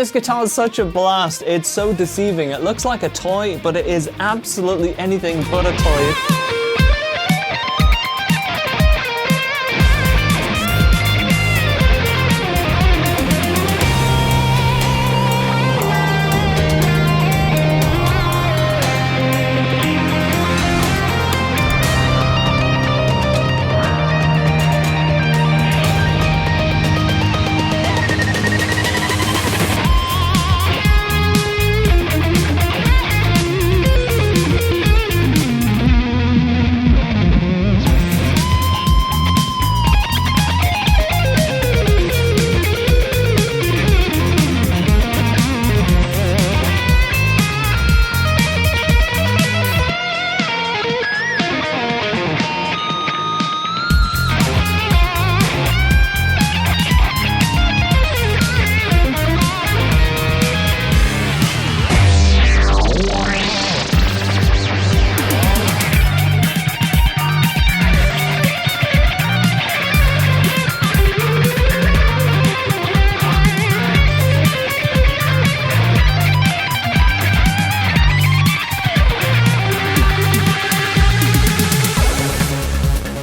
this guitar is such a blast. It's so deceiving. It looks like a toy, but it is absolutely anything but a toy.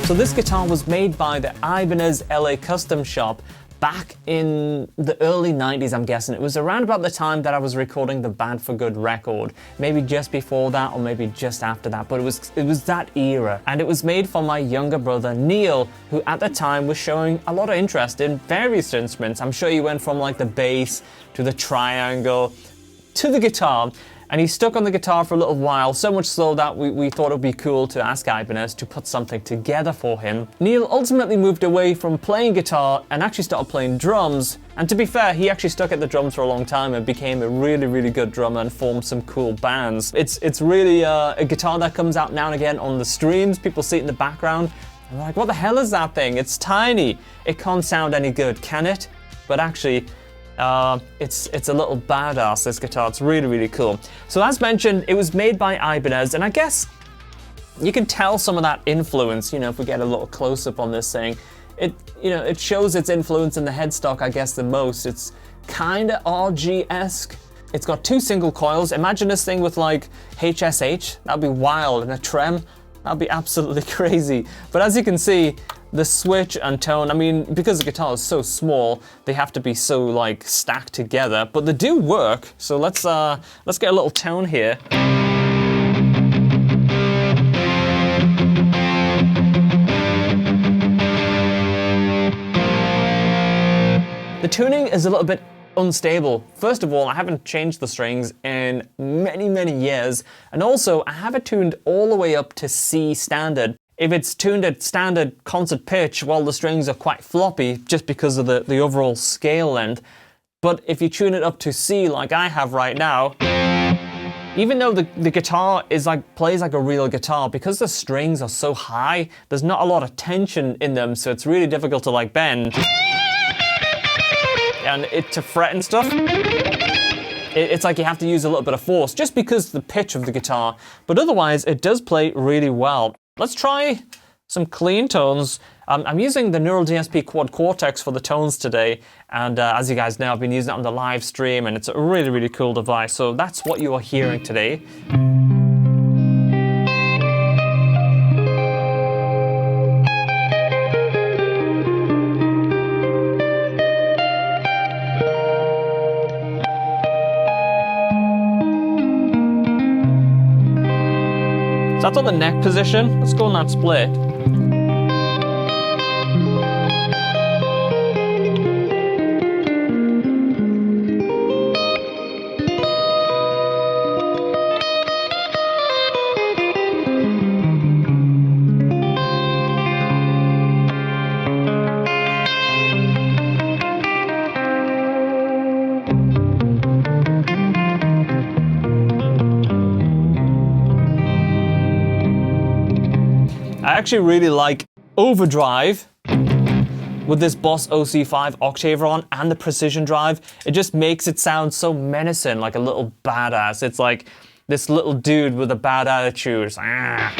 So this guitar was made by the Ibanez LA custom shop back in the early 90s, I'm guessing. It was around about the time that I was recording the Bad for Good record. Maybe just before that or maybe just after that, but it was that era. And it was made for my younger brother, Neil, who at the time was showing a lot of interest in various instruments. I'm sure he went from like the bass to the triangle to the guitar. And he stuck on the guitar for a little while, so much so that we thought it would be cool to ask Ibanez to put something together for him. Neil ultimately moved away from playing guitar and actually started playing drums. And to be fair, he actually stuck at the drums for a long time and became a really, really good drummer and formed some cool bands. It's really a guitar that comes out now and again on the streams. People see it in the background. I'm like, what the hell is that thing? It's tiny. It can't sound any good, can it? But actually, it's a little badass, this guitar. It's really, really cool. So as mentioned, it was made by Ibanez, and I guess you can tell some of that influence, if we get a little close-up on this thing. It shows its influence in the headstock, I guess, the most. It's kind of RG-esque. It's got 2 single coils. Imagine this thing with like HSH. That'd be wild. And a trem. That'd be absolutely crazy. But as you can see, the switch and tone, I mean, because the guitar is so small, they have to be so like stacked together, but they do work. So let's get a little tone here. The tuning is a little bit unstable. First of all, I haven't changed the strings in many, many years. And also, I have it tuned all the way up to C standard. If it's tuned at standard concert pitch, well, the strings are quite floppy just because of the overall scale length. But if you tune it up to C like I have right now, even though the guitar is plays like a real guitar, because the strings are so high, there's not a lot of tension in them, so it's really difficult to bend. And to fret and stuff, it's like you have to use a little bit of force just because of the pitch of the guitar. But otherwise, it does play really well. Let's try some clean tones. I'm using the Neural DSP Quad Cortex for the tones today. And as you guys know, I've been using it on the live stream, and it's a really, really cool device. So that's what you are hearing today. So that's on the neck position. Let's go on that split. I actually really like overdrive with this Boss OC5 octaver on and the precision drive. It just makes it sound so menacing, like a little badass. It's like this little dude with a bad attitude. It's like,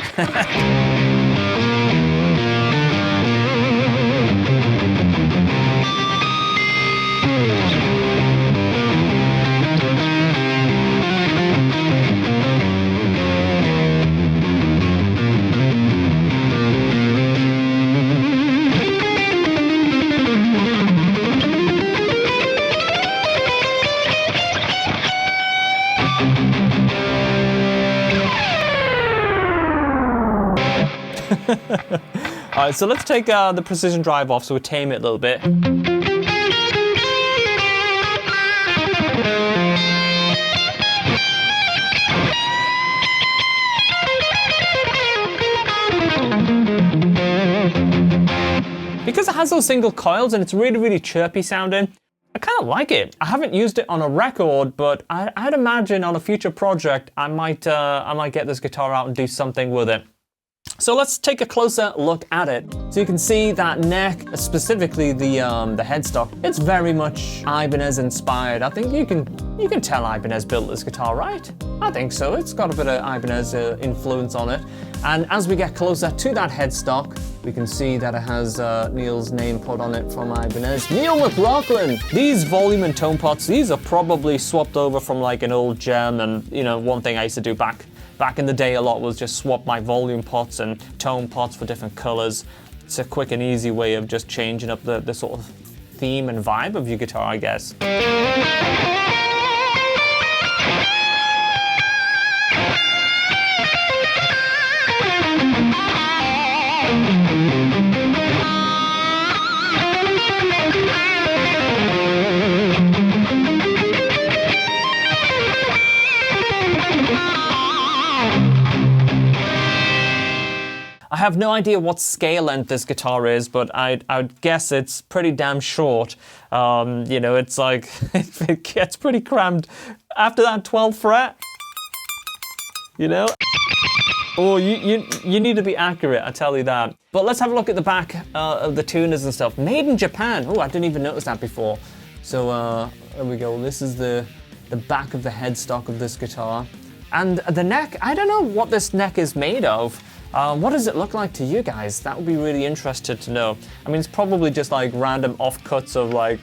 All right, so let's take the precision drive off so we tame it a little bit. Because it has those single coils and it's really, really chirpy sounding, I kind of like it. I haven't used it on a record, but I'd imagine on a future project, I might get this guitar out and do something with it. So let's take a closer look at it. So you can see that neck, specifically the headstock, it's very much Ibanez inspired. I think you can tell Ibanez built this guitar, right? I think so. It's got a bit of Ibanez influence on it. And as we get closer to that headstock, we can see that it has Neil's name put on it from Ibanez. Neil McRocklin! These volume and tone pots, these are probably swapped over from like an old gem. And you know, one thing I used to do back in the day a lot was just swap my volume pots and tone pots for different colors. It's a quick and easy way of just changing up the sort of theme and vibe of your guitar, I guess. I have no idea what scale length this guitar is, but I'd guess it's pretty damn short. You know, it's like, it gets pretty crammed after that 12th fret, you know? Oh, you need to be accurate, I tell you that. But let's have a look at the back of the tuners and stuff. Made in Japan. Oh, I didn't even notice that before. So there we go. This is the back of the headstock of this guitar. And the neck, I don't know what this neck is made of. What does it look like to you guys? That would be really interested to know. I mean, it's probably just like random offcuts of like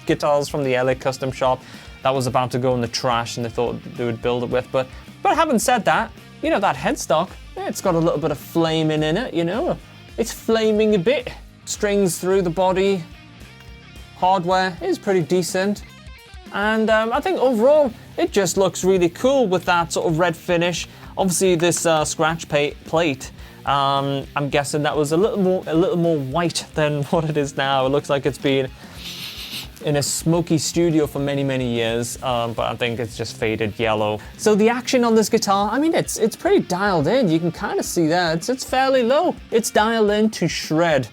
guitars from the LA custom shop that was about to go in the trash and they thought they would build it with. But having said that, you know, that headstock, it's got a little bit of flaming in it, you know. It's flaming a bit. Strings through the body. Hardware is pretty decent. And I think overall, it just looks really cool with that sort of red finish. Obviously, this scratch plate, I'm guessing that was a little more white than what it is now. It looks like it's been in a smoky studio for many, many years, but I think it's just faded yellow. So the action on this guitar, I mean, it's pretty dialed in. You can kind of see that. It's fairly low. It's dialed in to shred.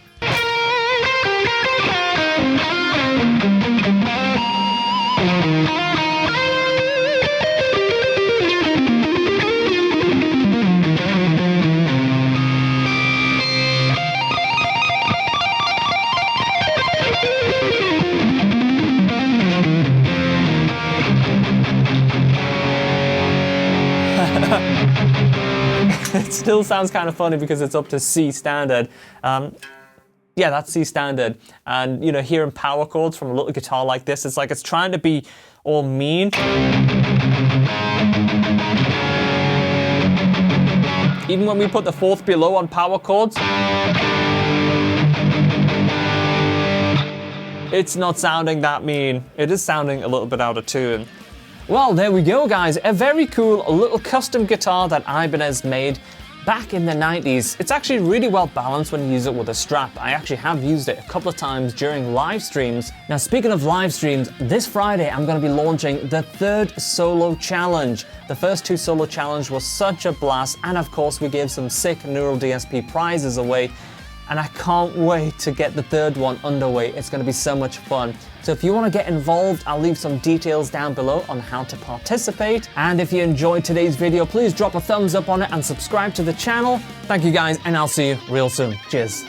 It still sounds kind of funny because it's up to C standard. Yeah, that's C standard. And you know, hearing power chords from a little guitar like this, it's like it's trying to be all mean. Even when we put the fourth below on power chords, it's not sounding that mean. It is sounding a little bit out of tune. Well, there we go, guys. A very cool little custom guitar that Ibanez made back in the 90s. It's actually really well balanced when you use it with a strap. I actually have used it a couple of times during live streams. Now, speaking of live streams, this Friday I'm going to be launching the 3rd solo challenge. The first 2 solo challenge was such a blast, and of course we gave some sick Neural DSP prizes away. And I can't wait to get the 3rd one underway. It's going to be so much fun. So if you want to get involved, I'll leave some details down below on how to participate. And if you enjoyed today's video, please drop a thumbs up on it and subscribe to the channel. Thank you guys, and I'll see you real soon. Cheers.